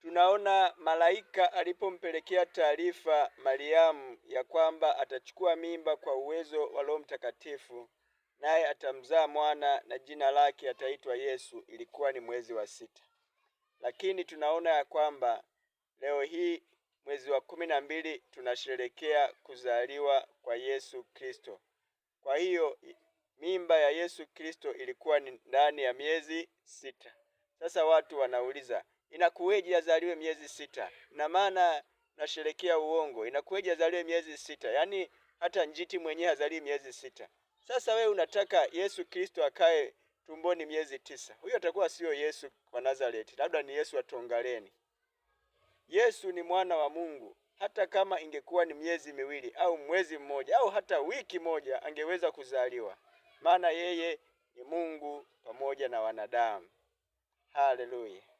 tunaona malaika alipompelekea taarifa Mariamu ya kwamba atachukua mimba kwa uwezo wa Roho Mtakatifu, naye atamzaa mwana na jina lake ataitwa Yesu. Ilikuwa ni mwezi wa 6. Lakini tunaona ya kwamba leo hii mwezi wa 12 tunasherehekea kuzaliwa kwa Yesu Kristo. Kwa hiyo mimba ya Yesu Kristo ilikuwa ni ndani ya miezi 6. Sasa watu wanauliza, inakuweje azaliwe miezi 6? Na maana nasherehekea uongo. Inakuweje azaliwe miezi 6? Yaani hata njiti mwenyewe azaliwe miezi 6. Sasa we unataka Yesu Kristo akae tumboni miezi 9. Huyo atakuwa sio Yesu wa Nazareti, labda ni Yesu wa Tongaleni. Yesu ni mwana wa Mungu. Hata kama ingekuwa ni miezi 2 au mwezi mmoja au hata wiki moja angeweza kuzaliwa. Maana yeye ni Mungu pamoja na wanadamu. Haleluya.